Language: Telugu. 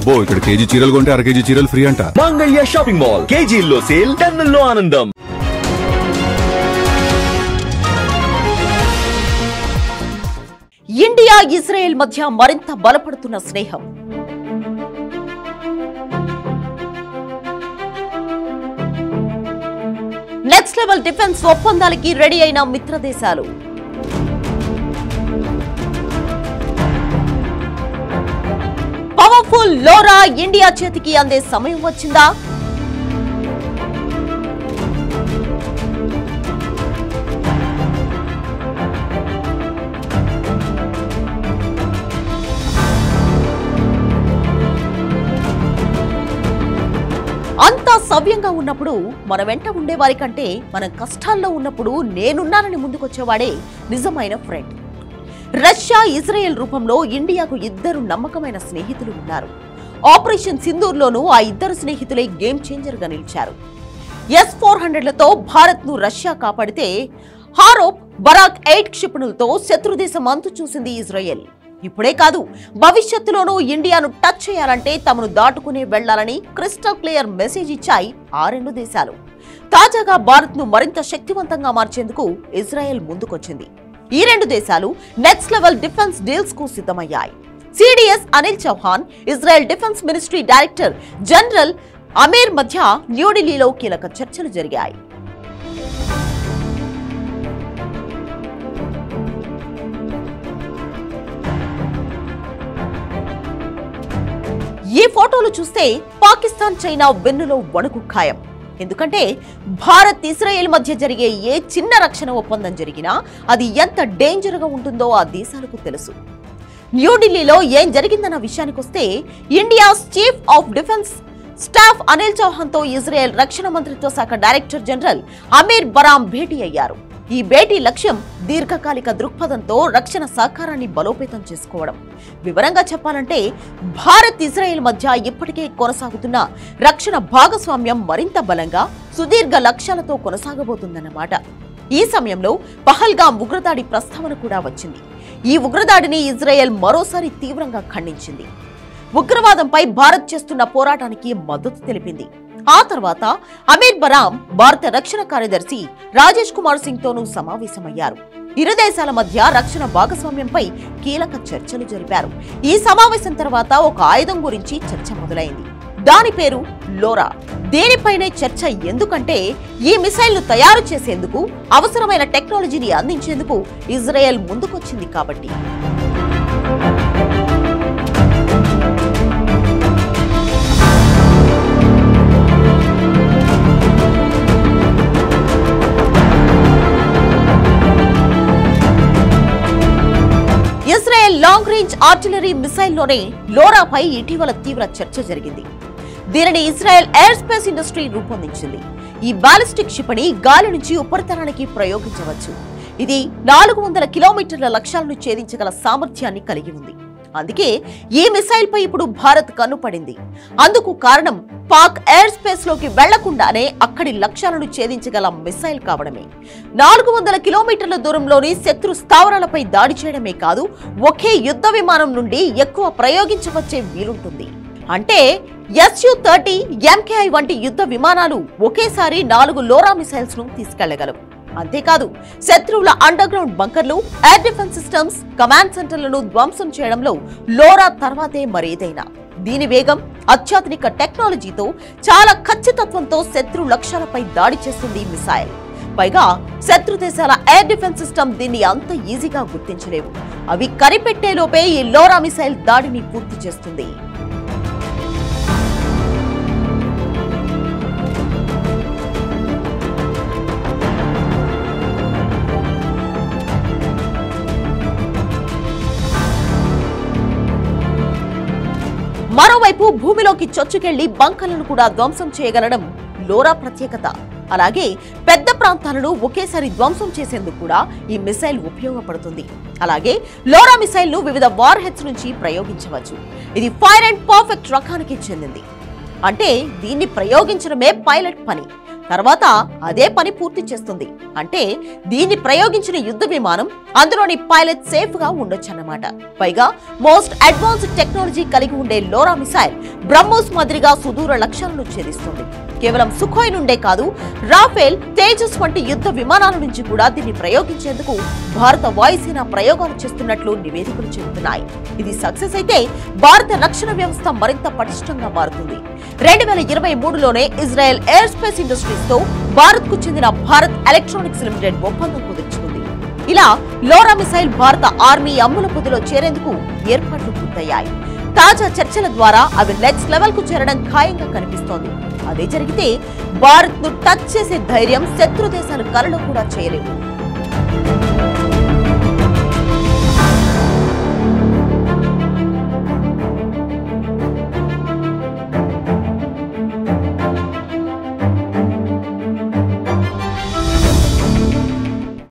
అబ్బో ఇక్కడ కేజీ చీరలు కొంటే అర కేజీ చీరలు ఫ్రీ అంట. మంగళ్య షాపింగ్ మాల్, కేజీల్లో సేల్, టన్నుల్లో ఆనందం. ఇండియా ఇజ్రాయెల్ మధ్య మరింత బలపడుతున్న స్నేహం. నెక్స్ట్ లెవెల్ డిఫెన్స్ ఒప్పందాలకి రెడీ అయిన మిత్ర దేశాలు. పవర్ఫుల్ లోరా ఇండియా చేతికి అందే సమయం వచ్చిందా? అంతా సవ్యంగా ఉన్నప్పుడు మన వెంట ఉండేవారి కంటే మనం కష్టాల్లో ఉన్నప్పుడు నేనున్నానని ముందుకొచ్చేవాడే నిజమైన ఫ్రెండ్. రష్యా ఇజ్రాయెల్ రూపంలో ఇండియాకు ఇద్దరు నమ్మకమైన స్నేహితులు ఉన్నారు. ఆపరేషన్ సింధూర్లోనూ ఆ ఇద్దరు స్నేహితులే గేమ్ చేంజర్ గా నిలిచారు. S-400లతో భారత్ ను రష్యా కాపాడితే హారోప్ బరాక్ 8 క్షిపణులతో శత్రుదేశం అంతు చూసింది ఇజ్రాయెల్. ఇప్పుడే కాదు, భవిష్యత్తులోనూ ఇండియాను టచ్ చేయాలంటే తమను దాటుకునే వెళ్లాలని క్రిస్టల్ క్లియర్ మెసేజ్ ఇచ్చాయి ఆ రెండు దేశాలు. తాజాగా భారత్ ను మరింత శక్తివంతంగా మార్చేందుకు ఇజ్రాయెల్ ముందుకొచ్చింది. ఈ రెండు దేశాలు నెక్స్ట్ లెవెల్ డిఫెన్స్ డీల్స్ కు సిద్ధమయ్యాయి. CDS Anil Chauhan, Israel defence ministry director general Amir మధ్య న్యూఢిల్లీలో కీలక చర్చలు జరిగాయి. ఈ ఫోటోలు చూస్తే పాకిస్తాన్ చైనా వెన్నులో వణుకు ఖాయం. ఎందుకంటే భారత్ ఇజ్రాయెల్ మధ్య జరిగే ఏ చిన్న రక్షణ ఒప్పందం జరిగినా అది ఎంత డేంజర్ గా ఉంటుందో ఆ దేశాలకు తెలుసు. న్యూఢిల్లీలో ఏం జరిగిందన్న విషయానికొస్తే India chief of defence staff Anil Chauhan తో ఇజ్రాయెల్ రక్షణ మంత్రిత్వ శాఖ డైరెక్టర్ జనరల్ అమీర్ బరాం భేటీ అయ్యారు. ఈ భేటీ లక్ష్యం దీర్ఘకాలిక దృక్పథంతో రక్షణ సహకారాన్ని బలోపేతం చేసుకోవడం. వివరంగా చెప్పాలంటే భారత్ ఇజ్రాయెల్ మధ్య ఇప్పటికే కొనసాగుతున్న రక్షణ భాగస్వామ్యం మరింత బలంగా సుదీర్ఘ లక్ష్యాలతో కొనసాగబోతుందన్నమాట. ఈ సమయంలో పహల్గామ్ ఉగ్రదాడి ప్రస్తావన కూడా వచ్చింది. ఈ ఉగ్రదాడిని ఇజ్రాయెల్ మరోసారి తీవ్రంగా ఖండించింది. ఉగ్రవాదంపై భారత్ చేస్తున్న పోరాటానికి మద్దతు తెలిపింది. ఆ తర్వాత అమీర్ బరాం భారత రక్షణ కార్యదర్శి రాజేష్ కుమార్ సింగ్ తోనూ సమావేశమయ్యారు. ఇరు దేశాల మధ్య రక్షణ భాగస్వామ్యంపై కీలక చర్చలు జరిపారు. ఈ సమావేశం తర్వాత ఒక ఆయుధం గురించి చర్చ మొదలైంది. దాని పేరు లోరా. దేనిపైనే చర్చ ఎందుకంటే ఈ మిసైల్ ను తయారు చేసేందుకు అవసరమైన టెక్నాలజీని అందించేందుకు ఇజ్రాయెల్ ముందుకొచ్చింది కాబట్టి. ఇజ్రాయెల్ లాంగ్ రేంజ్ ఆర్టిలరీ మిసైల్లోనే లోరాపై ఇటీవల తీవ్ర చర్చ జరిగింది. దీనిని ఇజ్రాయెల్ ఎయిర్ స్పేస్ ఇండస్ట్రీ రూపొందించింది. ఈ బాలిస్టిక్ క్షిపణి గాలి నుంచి ఉపరితలానికి ప్రయోగించవచ్చు. ఇది 400 కిలోమీటర్ల లక్ష్యాలను ఛేదించగల సామర్థ్యాన్ని కలిగి ఉంది. అందుకే ఈ మిసైల్ పై ఇప్పుడు భారత్ కన్నుపడింది. అందుకు కారణం పాక్ ఎయిర్ స్పేస్ లోకి వెళ్లకుండానే అక్కడి లక్ష్యాలను ఛేదించగల మిసైల్ కావడమే. 400 కిలోమీటర్ల దూరంలోని శత్రు స్థావరాలపై దాడి చేయడమే కాదు, ఒకే యుద్ధ విమానం నుండి ఎక్కువ ప్రయోగించవచ్చే వీలుంటుంది. అంటే Su-30 MKI వంటి యుద్ధ విమానాలు ఒకేసారి 4 లోరా మిసైల్స్ ను తీసుకెళ్లగలవు. అంతేకాదు, శత్రువుల అండర్ గ్రౌండ్ బంకర్లు, ఎయిర్ డిఫెన్స్ సిస్టమ్స్, కమాండ్ సెంటర్లను ధ్వంసం చేయడంలో లోరా తర్వాతే మరేదైనా. దీని వేగం, అత్యాధునిక టెక్నాలజీతో చాలా ఖచ్చితత్వంతో శత్రు లక్ష్యాలపై దాడి చేస్తుంది ఈ మిసైల్. పైగా శత్రు దేశాల ఎయిర్ డిఫెన్స్ సిస్టమ్ దీన్ని అంత ఈజీగా గుర్తించలేవు. అవి కనిపెట్టేలోపే ఈ లోరా మిసైల్ దాడిని పూర్తి చేస్తుంది. మరోవైపు భూమిలోకి చొచ్చుకెళ్లి బంకర్లను కూడా ధ్వంసం చేయగలడం లోరా ప్రత్యేకత. అలాగే పెద్ద ప్రాంతాలను ఒకేసారి ధ్వంసం చేసేందుకు కూడా ఈ మిసైల్ ఉపయోగపడుతుంది. అలాగే లోరా మిసైల్ ను వివిధ వార్ హెడ్స్ నుంచి ప్రయోగించవచ్చు. ఇది ఫైర్ అండ్ పర్ఫెక్ట్ రకానికి చెందింది. అంటే దీన్ని ప్రయోగించడమే పైలట్ పని. తర్వాత అదే పని పూర్తి చేస్తుంది. అంటే దీన్ని ప్రయోగించిన యుద్ధ విమానం అందులోని పైలట్ సేఫ్ గా ఉండొచ్చన్నమాట. పైగా మోస్ట్ అడ్వాన్స్డ్ టెక్నాలజీ కలిగి ఉండే లోరా మిసైల్ బ్రహ్మోస్ మాదిరిగా సుదూర లక్ష్యాలను ఛేదిస్తుంది. కేవలం సుఖోయ్ నుండే కాదు, రాఫెల్, తేజస్ వంటి యుద్ధ విమానాల నుంచి కూడా దీన్ని ప్రయోగించేందుకు భారత వాయుసేన ప్రయోగాలు చేస్తున్నట్లు నివేదికలు చెబుతున్నాయి. ఇది సక్సెస్ అయితే భారత రక్షణ వ్యవస్థ మరింత పటిష్టంగా మారుతుంది. 2023లోనే ఇజ్రాయెల్ ఎయిర్ స్పేస్ ఇండస్ట్రీస్ తో భారత్ కు చెందిన భారత్ ఎలక్ట్రానిక్స్ లిమిటెడ్ ఒప్పందం కుదుర్చుకుంది. ఇలా లోరా మిసైల్ భారత ఆర్మీ అమ్ముల పొదిలో చేరేందుకు ఏర్పాట్లు పూర్తయ్యాయి. తాజా చర్చల ద్వారా అవి నెక్స్ట్ లెవెల్ కు చేరడం ఖాయంగా కనిపిస్తోంది. అదే జరిగితే భారత్ ను టచ్ చేసే ధైర్యం శత్రు దేశాలు కలలో కూడా చేయలేవు.